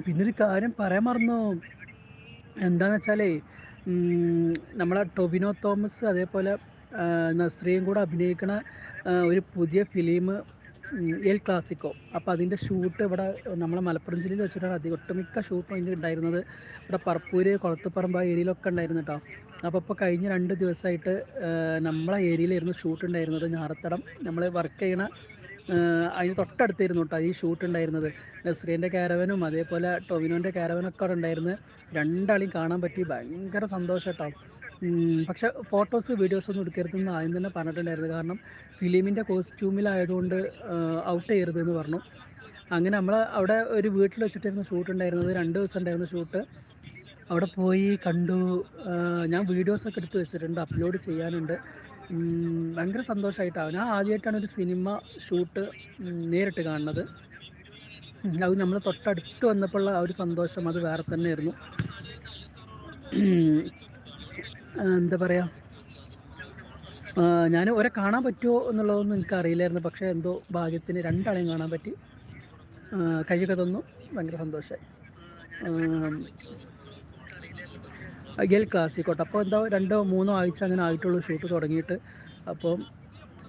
പിന്നൊരു കാര്യം പറയാൻ മറന്നു. എന്താന്ന് വെച്ചാലേ നമ്മളെ ടൊവിനോ തോമസ് അതേപോലെ നസ്രിയയും കൂടെ അഭിനയിക്കണ ഒരു പുതിയ ഫിലിം എൽ ക്ലാസിക്കോ. അപ്പോൾ അതിൻ്റെ ഷൂട്ട് ഇവിടെ നമ്മളെ മലപ്പുറം ജില്ലയിൽ വെച്ചിട്ടാണ് ഒട്ടുമിക്ക ഷൂട്ടും അതിൻ്റെ ഉണ്ടായിരുന്നത്. ഇവിടെ പറപ്പൂര് കൊളത്തുപ്പറമ്പ് ആ ഏരിയയിലൊക്കെ ഉണ്ടായിരുന്നു കേട്ടോ. അപ്പോൾ ഇപ്പോൾ കഴിഞ്ഞ 2 ദിവസമായിട്ട് നമ്മളെ ഏരിയയിലായിരുന്നു ഷൂട്ട് ഉണ്ടായിരുന്നത്. ഞാറത്തടം നമ്മൾ വർക്ക് ചെയ്യണ അതിന് തൊട്ടടുത്തായിരുന്നു കേട്ടോ ഈ ഷൂട്ട് ഉണ്ടായിരുന്നത്. നസ്രീൻ്റെ ക്യാരവനും അതേപോലെ ടൊവിനോൻ്റെ ക്യാരവനൊക്കെ അവിടെ ഉണ്ടായിരുന്നു. രണ്ടാളെയും കാണാൻ പറ്റി, ഭയങ്കര സന്തോഷം കേട്ടോ. പക്ഷെ ഫോട്ടോസ് വീഡിയോസ് ഒന്നും എടുക്കരുതെന്ന് ആദ്യം തന്നെ പറഞ്ഞിട്ടുണ്ടായിരുന്നു. കാരണം ഫിലിമിൻ്റെ കോസ്റ്റ്യൂമിലായതുകൊണ്ട് ഔട്ട് ചെയ്യരുതെന്ന് പറഞ്ഞു. അങ്ങനെ നമ്മൾ അവിടെ ഒരു വീട്ടിൽ വെച്ചിട്ടായിരുന്നു ഷൂട്ട് ഉണ്ടായിരുന്നത്. 2 ദിവസം ഉണ്ടായിരുന്നു ഷൂട്ട്. അവിടെ പോയി കണ്ടു. ഞാൻ വീഡിയോസൊക്കെ എടുത്ത് വെച്ചിട്ടുണ്ട്, അപ്ലോഡ് ചെയ്യാനുണ്ട്. ഭയങ്കര സന്തോഷമായിട്ടാണ്. ഞാൻ ആദ്യമായിട്ടാണ് ഒരു സിനിമ ഷൂട്ട് നേരിട്ട് കാണുന്നത്. അത് നമ്മൾ തൊട്ടടുത്ത് വന്നപ്പോഴുള്ള ആ ഒരു സന്തോഷം അത് വേറെ തന്നെയായിരുന്നു. എന്താ പറയുക, ഞാൻ ഒരെ കാണാൻ പറ്റുമോ എന്നുള്ളതൊന്നും എനിക്കറിയില്ലായിരുന്നു. പക്ഷേ എന്തോ ഭാഗ്യത്തിന് രണ്ടാളെയും കാണാൻ പറ്റി. കൈയൊക്കെ തന്നു, ഭയങ്കര സന്തോഷമായി. എൽ ക്ലാസിക്കോട്ടെ. അപ്പോൾ എന്താ 2 3 ആഴ്ച അങ്ങനെ ആയിട്ടുള്ളൂ ഷൂട്ട് തുടങ്ങിയിട്ട്. അപ്പോൾ